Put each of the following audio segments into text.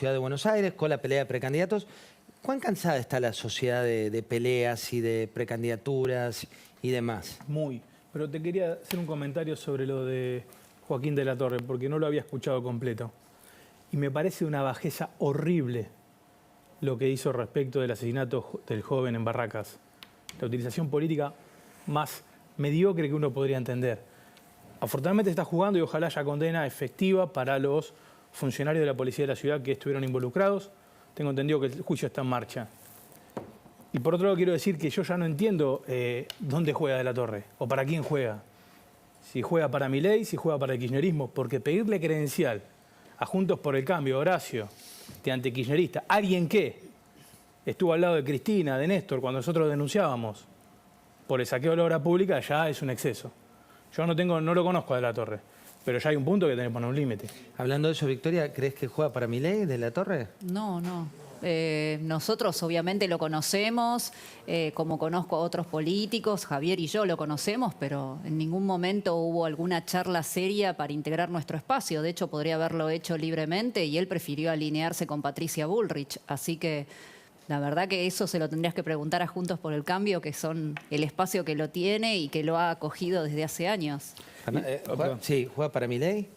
Ciudad de Buenos Aires con la pelea de precandidatos. ¿Cuán cansada está la sociedad de peleas y de precandidaturas y demás? Muy. Pero te quería hacer un comentario sobre lo de Joaquín de la Torre, porque no lo había escuchado completo. Y me parece una bajeza horrible lo que hizo respecto del asesinato del joven en Barracas. La utilización política más mediocre que uno podría entender. Afortunadamente está jugando y ojalá haya condena efectiva para los funcionarios de la policía de la ciudad que estuvieron involucrados. Tengo entendido que el juicio está en marcha. Y por otro lado quiero decir que yo ya no entiendo dónde juega de la Torre o para quién juega. Si juega para Milei, si juega para el kirchnerismo, porque pedirle credencial a Juntos por el Cambio, Horacio, de antikirchnerista, alguien que estuvo al lado de Cristina, de Néstor, cuando nosotros denunciábamos por el saqueo de la obra pública, ya es un exceso. Yo no lo conozco a de la Torre, pero ya hay un punto que tenemos que poner un límite. Hablando de eso, Victoria, ¿crees que juega para Milei de la Torre? No. Nosotros obviamente lo conocemos, como conozco a otros políticos, Javier y yo lo conocemos, pero en ningún momento hubo alguna charla seria para integrar nuestro espacio. De hecho, podría haberlo hecho libremente y él prefirió alinearse con Patricia Bullrich. Así que la verdad que eso se lo tendrías que preguntar a Juntos por el Cambio, que son el espacio que lo tiene y que lo ha acogido desde hace años. ¿Juega para Milei?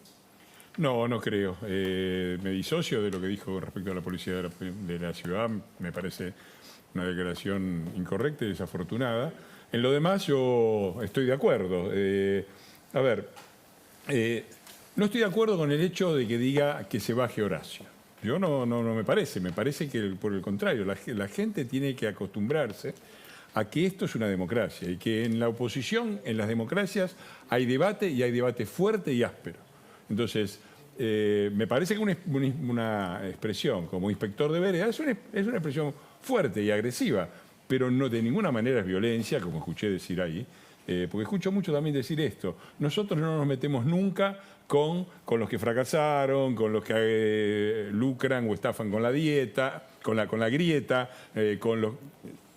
No, no creo. Me disocio de lo que dijo respecto a la policía de la ciudad. Me parece una declaración incorrecta y desafortunada. En lo demás yo estoy de acuerdo. No estoy de acuerdo con el hecho de que diga que se baje Horacio. Yo no me parece que por el contrario, la gente tiene que acostumbrarse a que esto es una democracia y que en la oposición, en las democracias, hay debate y hay debate fuerte y áspero. Entonces, me parece que una expresión como inspector de veredas es una expresión fuerte y agresiva, pero no de ninguna manera es violencia, como escuché decir ahí, porque escucho mucho también decir esto. Nosotros no nos metemos nunca con los que fracasaron, con los que lucran o estafan con la dieta, con la grieta, con los...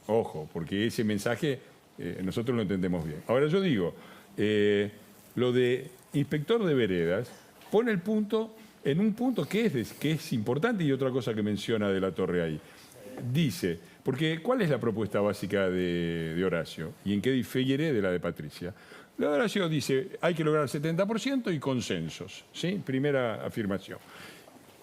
Ojo, porque ese mensaje nosotros lo entendemos bien. Ahora yo digo, lo de inspector de veredas pone el punto en un punto que es importante y otra cosa que menciona de la Torre ahí. Dice, porque ¿cuál es la propuesta básica de Horacio? ¿Y en qué difiere de la de Patricia? La de Horacio dice, hay que lograr el 70% y consensos, ¿sí? Primera afirmación.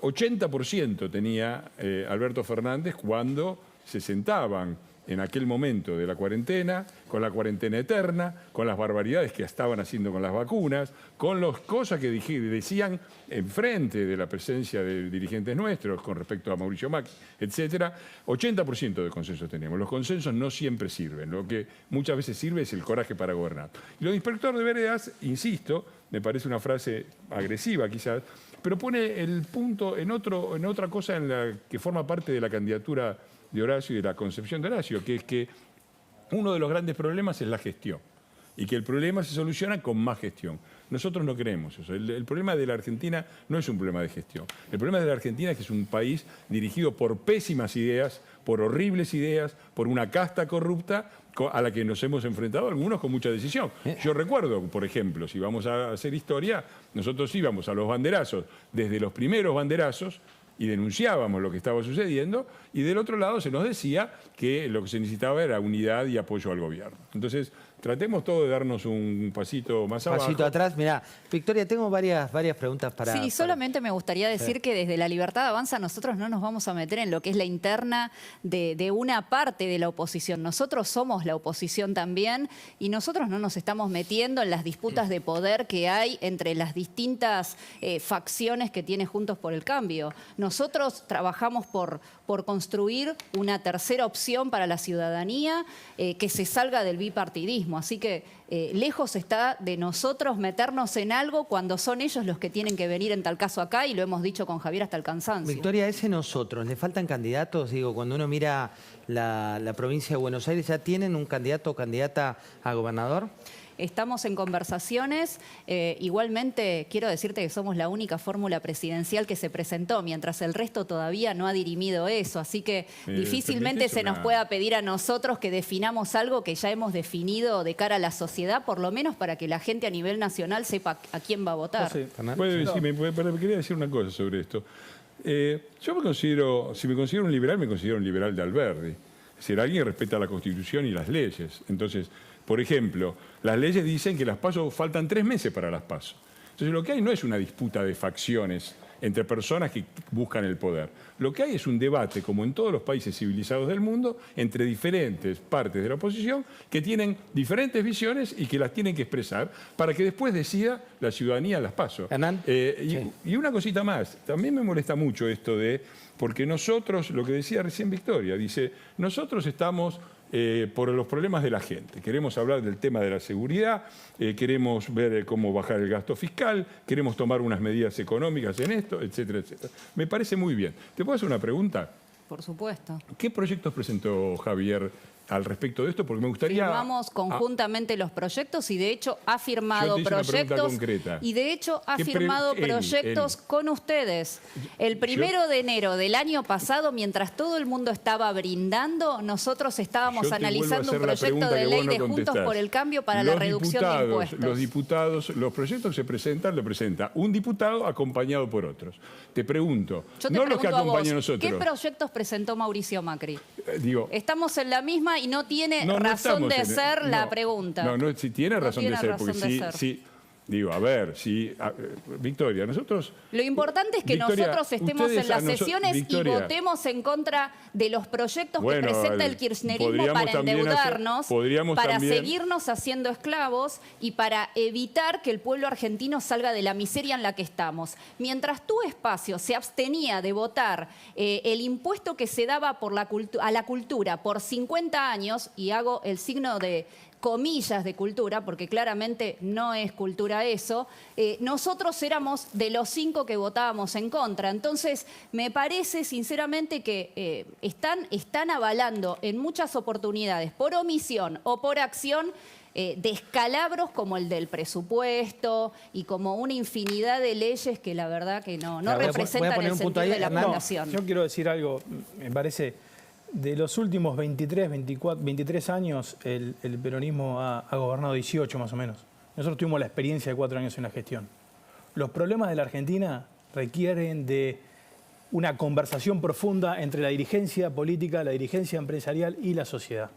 80% tenía Alberto Fernández cuando se sentaban en aquel momento de la cuarentena, con la cuarentena eterna, con las barbaridades que estaban haciendo con las vacunas, con las cosas que decían enfrente de la presencia de dirigentes nuestros con respecto a Mauricio Macri, etc. 80% de consensos teníamos. Los consensos no siempre sirven. Lo que muchas veces sirve es el coraje para gobernar. Y lo de inspector de veredas, insisto, me parece una frase agresiva quizás, pero pone el punto en otra cosa en la que forma parte de la candidatura de Horacio y de la concepción de Horacio, que es que uno de los grandes problemas es la gestión y que el problema se soluciona con más gestión. Nosotros no creemos eso. El problema de la Argentina no es un problema de gestión. El problema de la Argentina es que es un país dirigido por pésimas ideas, por horribles ideas, por una casta corrupta a la que nos hemos enfrentado algunos con mucha decisión. Yo recuerdo, por ejemplo, si vamos a hacer historia, nosotros íbamos a los banderazos, desde los primeros banderazos, y denunciábamos lo que estaba sucediendo, y del otro lado se nos decía que lo que se necesitaba era unidad y apoyo al gobierno. Entonces, tratemos todos de darnos un pasito más abajo. Pasito atrás. Mirá, Victoria, tengo varias preguntas para... Sí, solamente me gustaría decir que desde la Libertad Avanza nosotros no nos vamos a meter en lo que es la interna de una parte de la oposición. Nosotros somos la oposición también y nosotros no nos estamos metiendo en las disputas de poder que hay entre las distintas facciones que tiene Juntos por el Cambio. Nosotros trabajamos por construir una tercera opción para la ciudadanía que se salga del bipartidismo. Así que lejos está de nosotros meternos en algo cuando son ellos los que tienen que venir en tal caso acá, y lo hemos dicho con Javier hasta el cansancio. Victoria, ese nosotros, ¿le faltan candidatos? Digo, cuando uno mira la provincia de Buenos Aires, ¿ya tienen un candidato o candidata a gobernador? Estamos en conversaciones. Igualmente, quiero decirte que somos la única fórmula presidencial que se presentó, mientras el resto todavía no ha dirimido eso. Así que difícilmente se nos pueda pedir a nosotros que definamos algo que ya hemos definido de cara a la sociedad, por lo menos para que la gente a nivel nacional sepa a quién va a votar. Quería decir una cosa sobre esto. Yo me considero, si me considero un liberal, me considero un liberal de Alberdi. Es decir, alguien que respeta la Constitución y las leyes. Entonces, por ejemplo, las leyes dicen que las PASO faltan 3 meses para las PASO. Entonces, lo que hay no es una disputa de facciones entre personas que buscan el poder. Lo que hay es un debate, como en todos los países civilizados del mundo, entre diferentes partes de la oposición que tienen diferentes visiones y que las tienen que expresar para que después decida la ciudadanía las PASO. Hernán. Y una cosita más, también me molesta mucho esto de, porque nosotros, lo que decía recién Victoria, dice, nosotros estamos por los problemas de la gente. Queremos hablar del tema de la seguridad, queremos ver cómo bajar el gasto fiscal, queremos tomar unas medidas económicas en esto, etcétera, etcétera. Me parece muy bien. ¿Te puedo hacer una pregunta? Por supuesto. ¿Qué proyectos presentó Javier al respecto de esto? Porque me gustaría... Firmamos conjuntamente los proyectos y de hecho ha firmado Yo te hice una pregunta proyectos concreta. y de hecho ha ¿Qué firmado Eli, proyectos con ustedes. El 1 de enero del año pasado, mientras todo el mundo estaba brindando, nosotros estábamos Yo te analizando un vuelvo a hacer la proyecto pregunta de que ley vos no de Juntos contestás. por el Cambio para la reducción de impuestos. Los diputados, los proyectos que se presentan, lo presenta un diputado acompañado por otros. Te pregunto, Yo te no los que pregunto a vos, acompañan a nosotros. ¿qué proyectos presentó Mauricio Macri? Digo, Estamos en la misma y no tiene no razón estamos de en- ser la no, pregunta. No, si tiene No razón tiene de ser, razón porque de ser. sí, digo, a ver, Victoria, nosotros... Lo importante es que Victoria, nosotros estemos ustedes en las a noso- sesiones Victoria. y votemos en contra de los proyectos Bueno, que presenta el kirchnerismo podríamos para también endeudarnos, podríamos para también- seguirnos haciendo esclavos y para evitar que el pueblo argentino salga de la miseria en la que estamos. Mientras tu espacio se abstenía de votar el impuesto que se daba por a la cultura por 50 años, y hago el signo de comillas de cultura, porque claramente no es cultura eso, nosotros éramos de los 5 que votábamos en contra. Entonces, me parece sinceramente que están avalando en muchas oportunidades, por omisión o por acción, descalabros como el del presupuesto y como una infinidad de leyes que la verdad que no Voy a representan poner el un punto sentido ahí, de la Hernán. población. Yo quiero decir algo, me parece, de los últimos 23 años, el peronismo ha gobernado 18 más o menos. Nosotros tuvimos la experiencia de 4 años en la gestión. Los problemas de la Argentina requieren de una conversación profunda entre la dirigencia política, la dirigencia empresarial y la sociedad.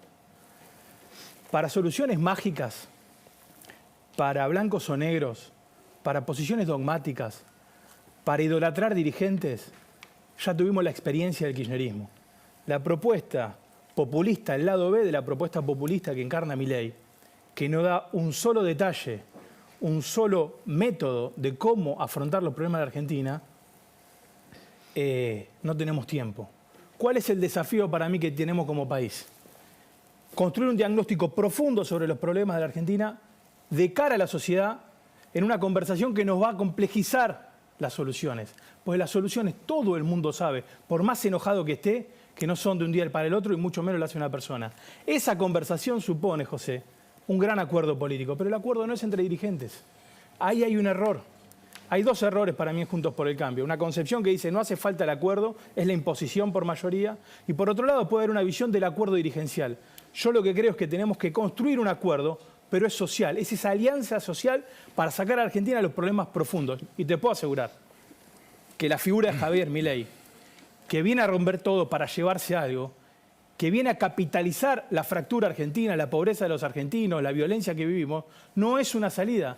Para soluciones mágicas, para blancos o negros, para posiciones dogmáticas, para idolatrar dirigentes, ya tuvimos la experiencia del kirchnerismo. La propuesta populista, el lado B de la propuesta populista que encarna Milei, que no da un solo detalle, un solo método de cómo afrontar los problemas de la Argentina, no tenemos tiempo. ¿Cuál es el desafío para mí que tenemos como país? Construir un diagnóstico profundo sobre los problemas de la Argentina de cara a la sociedad en una conversación que nos va a complejizar las soluciones. Pues las soluciones todo el mundo sabe, por más enojado que esté, que no son de un día para el otro y mucho menos lo hace una persona. Esa conversación supone, José, un gran acuerdo político, pero el acuerdo no es entre dirigentes. Ahí hay un error. Hay 2 errores para mí en Juntos por el Cambio. Una concepción que dice no hace falta el acuerdo, es la imposición por mayoría. Y por otro lado puede haber una visión del acuerdo dirigencial. Yo lo que creo es que tenemos que construir un acuerdo, pero es social. Es esa alianza social para sacar a Argentina de los problemas profundos. Y te puedo asegurar que la figura de Javier Milei, que viene a romper todo para llevarse algo, que viene a capitalizar la fractura argentina, la pobreza de los argentinos, la violencia que vivimos, no es una salida.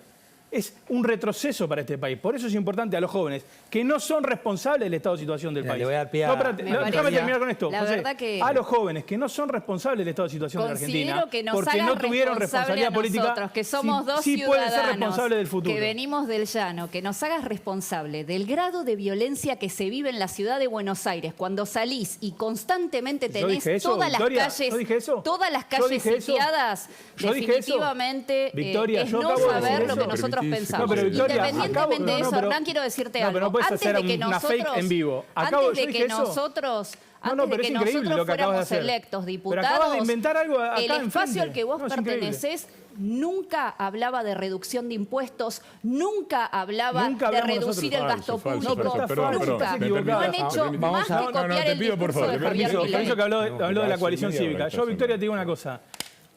Es un retroceso para este país. Por eso es importante a los jóvenes, que no son responsables del estado de situación del Mira, país. le voy a dar pie a- No, espérate, Me déjame parece- terminar con esto. la José. verdad que- A los jóvenes que no son responsables del estado de situación de la Considero Argentina, que nos porque hagas no tuvieron responsable responsabilidad a política, nosotros, que somos dos sí pueden ser ciudadanos responsables del futuro. que venimos del llano, que nos hagas responsable del grado de violencia que se vive en la ciudad de Buenos Aires cuando salís y constantemente ¿Yo tenés dije eso, todas Victoria? las calles, ¿Yo dije eso? todas las ¿Yo calles dije eso? sitiadas. ¿Yo dije eso? Definitivamente Victoria, es yo no acabo de saber decir lo que eso. nosotros Permitís- pensamos. No, pero Victoria, Independientemente de eso, pero- Hernán, quiero decirte no, algo. pero no puedes Antes hacer de que una nosotros, fake en vivo. Antes Acabo- de yo que dije eso. nosotros, No, antes pero de es que increíble nosotros lo que acabas de fuéramos hacer. electos Pero diputados, acabas de inventar algo acá el espacio enfrente. al que vos No, es increíble. pertenecés nunca hablaba de reducción de impuestos, nunca hablaba Nunca de hablamos reducir nosotros. el gasto Falso, falso, público. falso. Perdón, nunca. perdón, me No equivocás. han hecho permitís. más que No, no, copiar te el pido, por discurso favor, de te Javier permiso, Milei. Permiso que habló de la hace coalición media hora cívica. estás Yo, Victoria, hablando. te digo una cosa.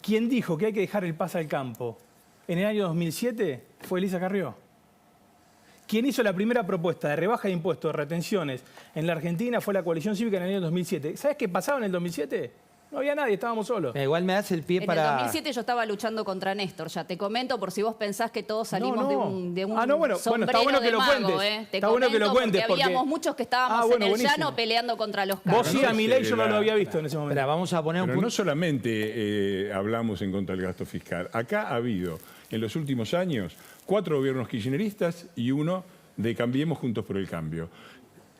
Quien dijo que hay que dejar el paz al campo en el año 2007 fue Elisa Carrió. Quien hizo la primera propuesta de rebaja de impuestos, de retenciones en la Argentina fue la Coalición Cívica en el año 2007. ¿Sabes qué pasaba en el 2007? No había nadie, estábamos solos. Igual me das el pie En para... el 2007 yo estaba luchando contra Néstor, ya te comento por si vos pensás que todos salimos de un bueno, sombrero está bueno que de lo mago, cuentes. Te Está bueno que lo comento cuentes, porque habíamos muchos que estábamos en el buenísimo. llano peleando contra los Vos carros. sí, a Milei yo no la- lo había visto en ese momento. Espera, vamos a poner un Pero punto... no solamente hablamos en contra del gasto fiscal. Acá ha habido, en los últimos años, 4 gobiernos kirchneristas y uno de Cambiemos Juntos por el Cambio.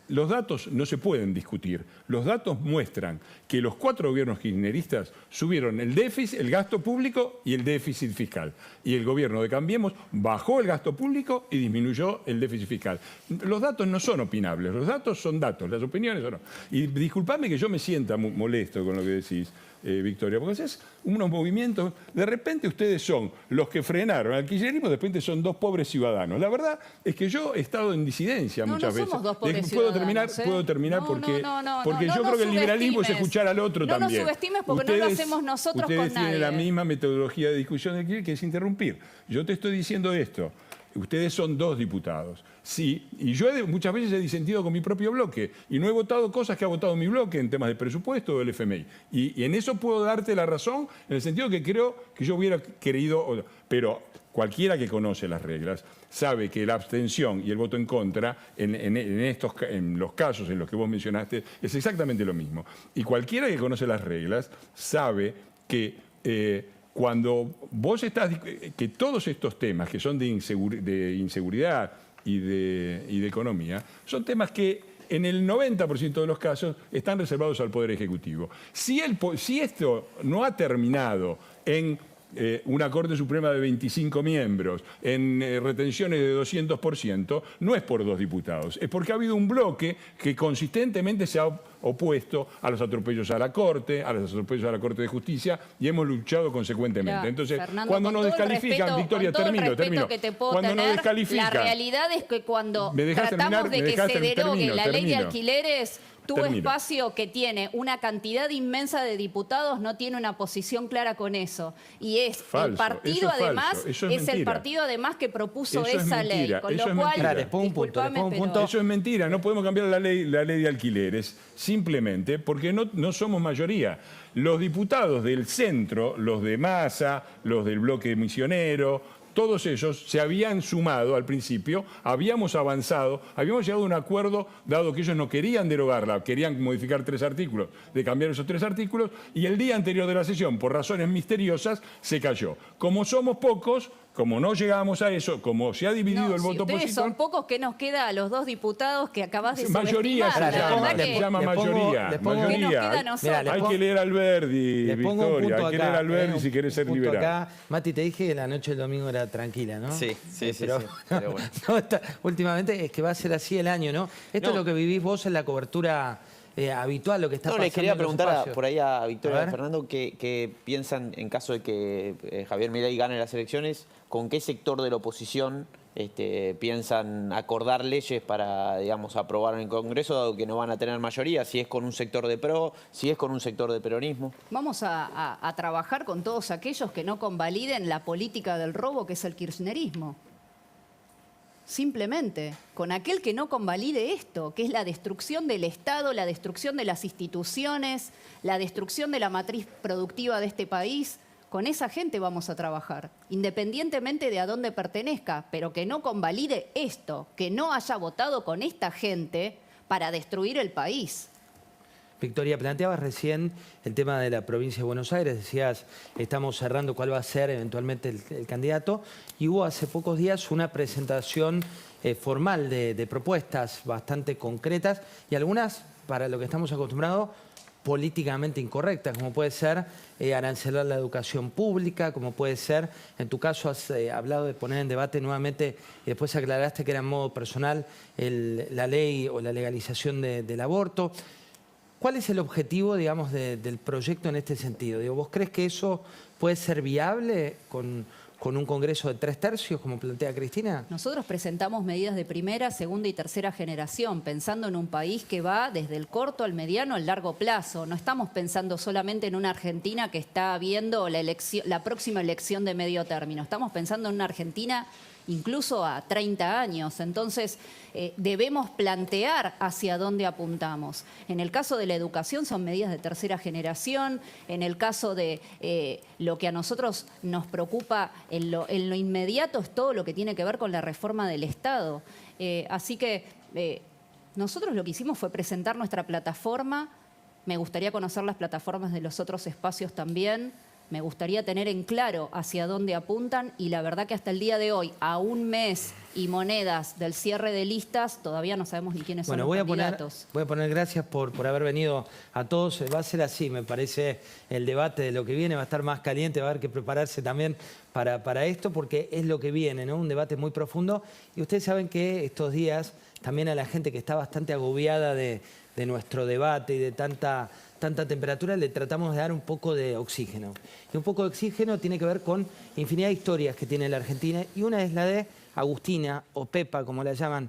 Los datos no se pueden discutir. Los datos muestran que los 4 gobiernos kirchneristas subieron el déficit, el gasto público y el déficit fiscal. Y el gobierno de Cambiemos bajó el gasto público y disminuyó el déficit fiscal. Los datos no son opinables, los datos son datos, las opiniones son no. Y disculpadme que yo me sienta molesto con lo que decís, Victoria, porque es unos movimientos, de repente ustedes son los que frenaron al kirchnerismo, de repente son 2 pobres ciudadanos. La verdad es que yo he estado en disidencia No, muchas no veces. somos 2 pobres ¿Puedo ciudadanos, terminar? No, Porque, no, porque no yo creo que el liberalismo es subestimes. escuchar al otro no también. No nos subestimes porque no lo hacemos nosotros con nadie. Ustedes tienen la misma metodología de discusión de Kirchner, que es interrumpir. Yo te estoy diciendo esto. Ustedes son 2 diputados. Sí, y yo muchas veces he disentido con mi propio bloque y no he votado cosas que ha votado mi bloque en temas de presupuesto o del FMI. Y en eso puedo darte la razón, en el sentido que creo que yo hubiera querido... Pero cualquiera que conoce las reglas sabe que la abstención y el voto en contra, en los casos en los que vos mencionaste, es exactamente lo mismo. Y cualquiera que conoce las reglas sabe que... cuando vos estás, que todos estos temas que son de inseguridad y de economía, son temas que en el 90% de los casos están reservados al Poder Ejecutivo. Si esto no ha terminado en una Corte Suprema de 25 miembros, en retenciones de 200%, no es por 2 diputados, es porque ha habido un bloque que consistentemente se ha opuesto a los atropellos a la Corte, a los atropellos a la Corte de Justicia, y hemos luchado consecuentemente. Mira, Entonces, Fernando, cuando con nos todo el descalifican, respeto- Victoria, con todo el termino. respeto que te puedo Cuando nos tener, descalifican... la realidad es que cuando ¿Me dejás tratamos terminar? de ¿Me que dejás se derogue termino? la ley de Termino. alquileres, tu Termino. espacio que tiene una cantidad inmensa de diputados no tiene una posición clara con eso. Y es el Falso, partido eso es falso, además, eso es es el mentira. partido además que propuso Eso es esa ley. mentira, Con eso lo es cual, mentira. Les pongo un punto, les pongo un disculpame, punto. pero- Eso es mentira, no podemos cambiar la ley de alquileres simplemente porque no somos mayoría. Los diputados del centro, los de Massa, los del bloque misionero, todos ellos se habían sumado al principio, habíamos avanzado, habíamos llegado a un acuerdo, dado que ellos no querían derogarla, querían modificar 3 artículos, de cambiar esos 3 artículos, y el día anterior de la sesión, por razones misteriosas, se cayó. Como somos pocos, como no llegamos a eso, como se ha dividido No, el si voto ustedes opositor... son pocos, ¿qué nos queda a los 2 diputados que acabas de Mayoría subestimar? se La llama, verdad se que- llama le pongo- mayoría. le pongo- ¿Qué nos queda a mayoría. nosotros? Mira, le Hay pongo- que leer a Alberdi, Les pongo un Victoria, punto hay que acá, leer a Alberdi si querés ser un punto liberal. acá. Mati, te dije que la noche del domingo era tranquila, ¿no? Sí, sí, Pero, sí, pero bueno. últimamente es que va a ser así el año, ¿no? Esto es No. lo que vivís vos en la cobertura habitual, lo que está No, pasando les quería en los preguntar espacios. por ahí a Victoria A y a ver. Fernando qué piensan en caso de que Javier Milei gane las elecciones, con qué sector de la oposición piensan acordar leyes para, digamos, aprobar en el Congreso, dado que no van a tener mayoría, si es con un sector de PRO, si es con un sector de peronismo. Vamos a trabajar con todos aquellos que no convaliden la política del robo, que es el kirchnerismo. Simplemente, con aquel que no convalide esto, que es la destrucción del Estado, la destrucción de las instituciones, la destrucción de la matriz productiva de este país, con esa gente vamos a trabajar, independientemente de a dónde pertenezca, pero que no convalide esto, que no haya votado con esta gente para destruir el país. Victoria, planteabas recién el tema de la provincia de Buenos Aires, decías, estamos cerrando cuál va a ser eventualmente el candidato, y hubo hace pocos días una presentación formal de propuestas bastante concretas y algunas, para lo que estamos acostumbrados, políticamente incorrectas, como puede ser arancelar la educación pública, como puede ser, en tu caso has hablado de poner en debate nuevamente, y después aclaraste que era en modo personal la ley o la legalización del aborto. ¿Cuál es el objetivo, digamos, del proyecto en este sentido? Digo, ¿vos crees que eso puede ser viable con un Congreso de 3/3, como plantea Cristina? Nosotros presentamos medidas de primera, segunda y tercera generación, pensando en un país que va desde el corto al mediano al largo plazo. No estamos pensando solamente en una Argentina que está viendo la próxima elección de medio término. Estamos pensando en una Argentina incluso a 30 años. Entonces, debemos plantear hacia dónde apuntamos. En el caso de la educación son medidas de tercera generación. En el caso de lo que a nosotros nos preocupa en lo inmediato es todo lo que tiene que ver con la reforma del Estado. Así que nosotros lo que hicimos fue presentar nuestra plataforma. Me gustaría conocer las plataformas de los otros espacios también. Me gustaría tener en claro hacia dónde apuntan y la verdad que hasta el día de hoy, a un mes y monedas del cierre de listas, todavía no sabemos ni quiénes son los candidatos. Voy a poner gracias por haber venido a todos. Va a ser así, me parece, el debate de lo que viene va a estar más caliente, va a haber que prepararse también para esto porque es lo que viene, ¿no? Un debate muy profundo. Y ustedes saben que estos días también a la gente que está bastante agobiada de nuestro debate y de tanta temperatura, le tratamos de dar un poco de oxígeno. Y un poco de oxígeno tiene que ver con infinidad de historias que tiene la Argentina y una es la de Agustina, o Pepa, como la llaman